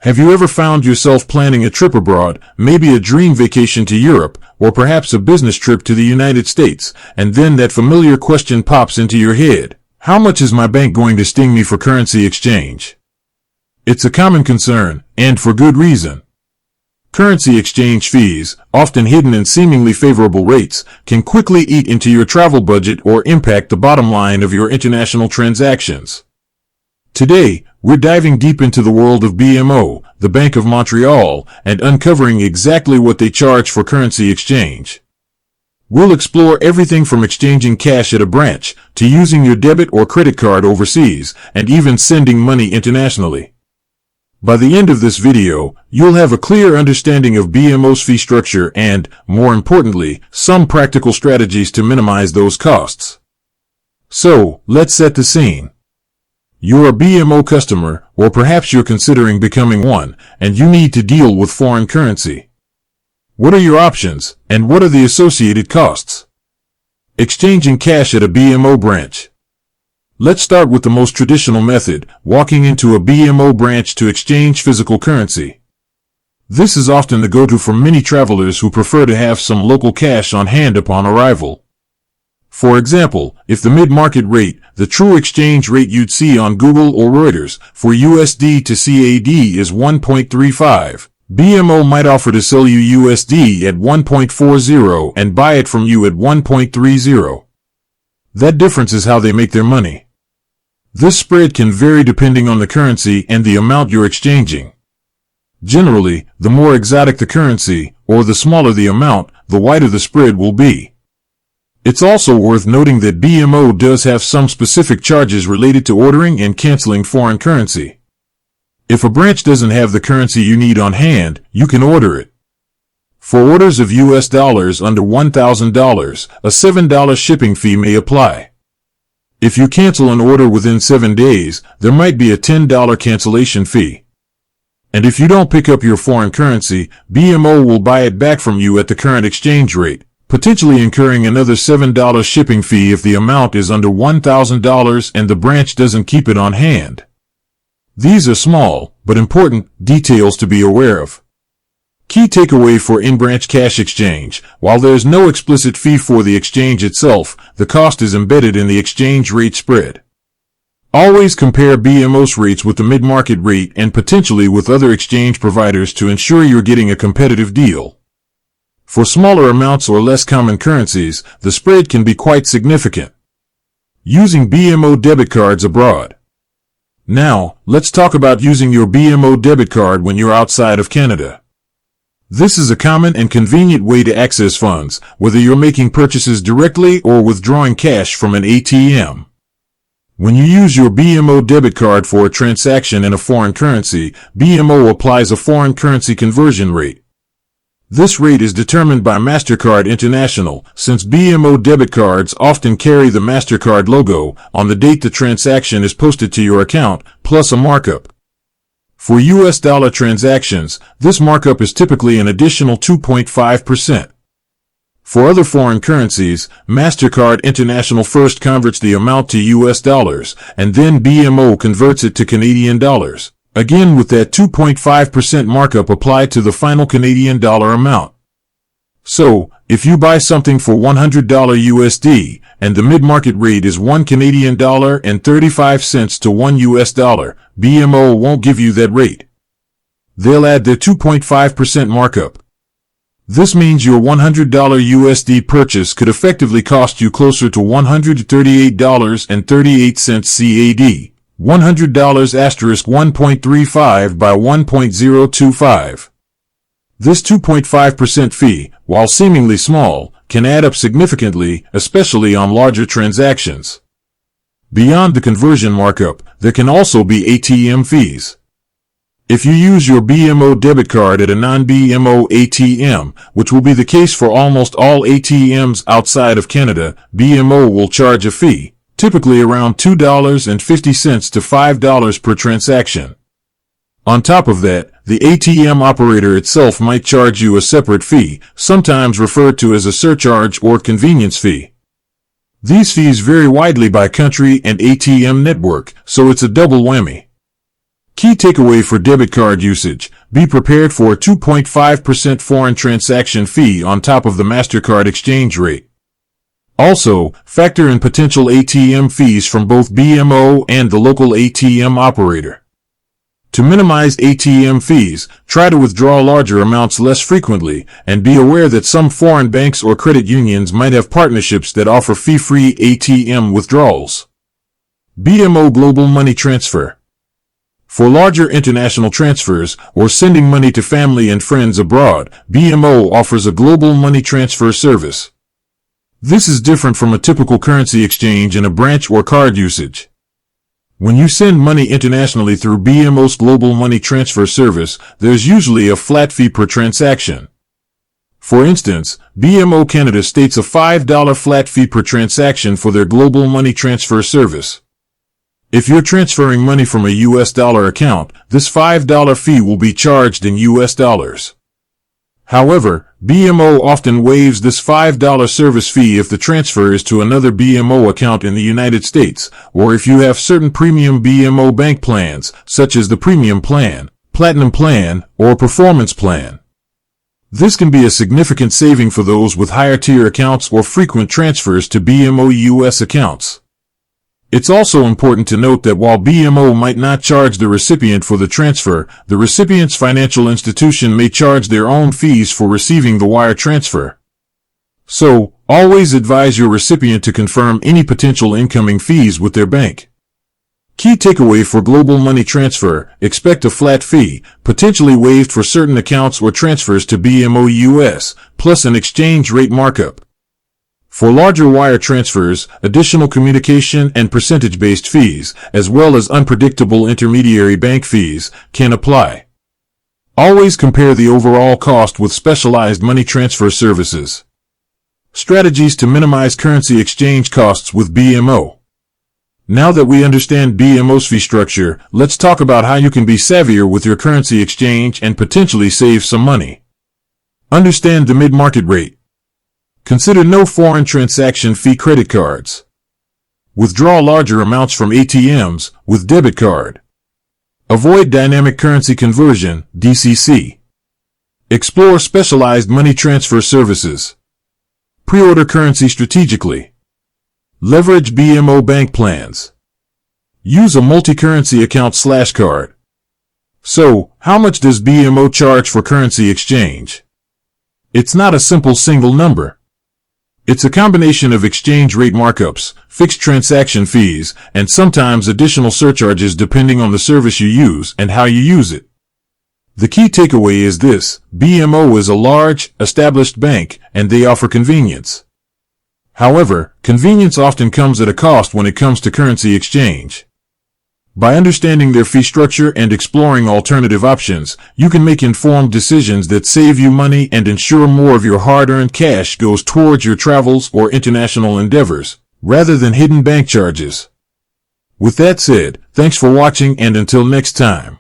Have you ever found yourself planning a trip abroad, maybe a dream vacation to Europe, or perhaps a business trip to the United States, and then that familiar question pops into your head? How much is my bank going to sting me for currency exchange? It's a common concern, and for good reason. Currency exchange fees, often hidden in seemingly favorable rates, can quickly eat into your travel budget or impact the bottom line of your international transactions. Today, we're diving deep into the world of BMO, the Bank of Montreal, and uncovering exactly what they charge for currency exchange. We'll explore everything from exchanging cash at a branch, to using your debit or credit card overseas, and even sending money internationally. By the end of this video, you'll have a clear understanding of BMO's fee structure and, more importantly, some practical strategies to minimize those costs. So, let's set the scene. You're a BMO customer, or perhaps you're considering becoming one, and you need to deal with foreign currency. What are your options, and what are the associated costs? Exchanging cash at a BMO branch. Let's start with the most traditional method, walking into a BMO branch to exchange physical currency. This is often the go-to for many travelers who prefer to have some local cash on hand upon arrival. For example, if the mid-market rate, the true exchange rate you'd see on Google or Reuters, for USD to CAD is 1.35, BMO might offer to sell you USD at 1.40 and buy it from you at 1.30. That difference is how they make their money. This spread can vary depending on the currency and the amount you're exchanging. Generally, the more exotic the currency, or the smaller the amount, the wider the spread will be. It's also worth noting that BMO does have some specific charges related to ordering and canceling foreign currency. If a branch doesn't have the currency you need on hand, you can order it. For orders of US dollars under $1,000, a $7 shipping fee may apply. If you cancel an order within 7 days, there might be a $10 cancellation fee. And if you don't pick up your foreign currency, BMO will buy it back from you at the current exchange rate, potentially incurring another $7 shipping fee if the amount is under $1,000 and the branch doesn't keep it on hand. These are small, but important, details to be aware of. Key takeaway for in-branch cash exchange: while there is no explicit fee for the exchange itself, the cost is embedded in the exchange rate spread. Always compare BMO's rates with the mid-market rate and potentially with other exchange providers to ensure you're getting a competitive deal. For smaller amounts or less common currencies, the spread can be quite significant. Using BMO debit cards abroad. Now, let's talk about using your BMO debit card when you're outside of Canada. This is a common and convenient way to access funds, whether you're making purchases directly or withdrawing cash from an ATM. When you use your BMO debit card for a transaction in a foreign currency, BMO applies a foreign currency conversion rate. This rate is determined by MasterCard International, since BMO debit cards often carry the MasterCard logo on the date the transaction is posted to your account, plus a markup. For US dollar transactions, this markup is typically an additional 2.5%. For other foreign currencies, MasterCard International first converts the amount to US dollars, and then BMO converts it to Canadian dollars. Again with that 2.5% markup applied to the final Canadian dollar amount. So, if you buy something for $100 USD, and the mid-market rate is $1 Canadian dollar and 35 cents to $1 US dollar, BMO won't give you that rate. They'll add their 2.5% markup. This means your $100 USD purchase could effectively cost you closer to $138.38 CAD. $100 asterisk 1.35 by 1.025. This 2.5% fee, while seemingly small, can add up significantly, especially on larger transactions. Beyond the conversion markup, there can also be ATM fees. If you use your BMO debit card at a non-BMO ATM, which will be the case for almost all ATMs outside of Canada, BMO will charge a fee, typically around $2.50 to $5 per transaction. On top of that, the ATM operator itself might charge you a separate fee, sometimes referred to as a surcharge or convenience fee. These fees vary widely by country and ATM network, so it's a double whammy. Key takeaway for debit card usage: be prepared for a 2.5% foreign transaction fee on top of the MasterCard exchange rate. Also, factor in potential ATM fees from both BMO and the local ATM operator. To minimize ATM fees, try to withdraw larger amounts less frequently, and be aware that some foreign banks or credit unions might have partnerships that offer fee-free ATM withdrawals. BMO Global Money Transfer. For larger international transfers or sending money to family and friends abroad, BMO offers a global money transfer service. This is different from a typical currency exchange in a branch or card usage. When you send money internationally through BMO's Global Money Transfer Service, there's usually a flat fee per transaction. For instance, BMO Canada states a $5 flat fee per transaction for their Global Money Transfer Service. If you're transferring money from a US dollar account, this $5 fee will be charged in US dollars. However, BMO often waives this $5 service fee if the transfer is to another BMO account in the United States, or if you have certain premium BMO bank plans, such as the Premium Plan, Platinum Plan, or Performance Plan. This can be a significant saving for those with higher tier accounts or frequent transfers to BMO US accounts. It's also important to note that while BMO might not charge the recipient for the transfer, the recipient's financial institution may charge their own fees for receiving the wire transfer. So, always advise your recipient to confirm any potential incoming fees with their bank. Key takeaway for global money transfer: expect a flat fee, potentially waived for certain accounts or transfers to BMO US, plus an exchange rate markup. For larger wire transfers, additional communication and percentage-based fees, as well as unpredictable intermediary bank fees, can apply. Always compare the overall cost with specialized money transfer services. Strategies to minimize currency exchange costs with BMO. Now that we understand BMO's fee structure, let's talk about how you can be savvier with your currency exchange and potentially save some money. Understand the mid-market rate. Consider no foreign transaction fee credit cards. Withdraw larger amounts from ATMs with debit card. Avoid dynamic currency conversion, DCC. Explore specialized money transfer services. Pre-order currency strategically. Leverage BMO bank plans. Use a multi-currency account/card. So, how much does BMO charge for currency exchange? It's not a simple single number. It's a combination of exchange rate markups, fixed transaction fees, and sometimes additional surcharges depending on the service you use and how you use it. The key takeaway is this: BMO is a large, established bank, and they offer convenience. However, convenience often comes at a cost when it comes to currency exchange. By understanding their fee structure and exploring alternative options, you can make informed decisions that save you money and ensure more of your hard-earned cash goes towards your travels or international endeavors, rather than hidden bank charges. With that said, thanks for watching, and until next time.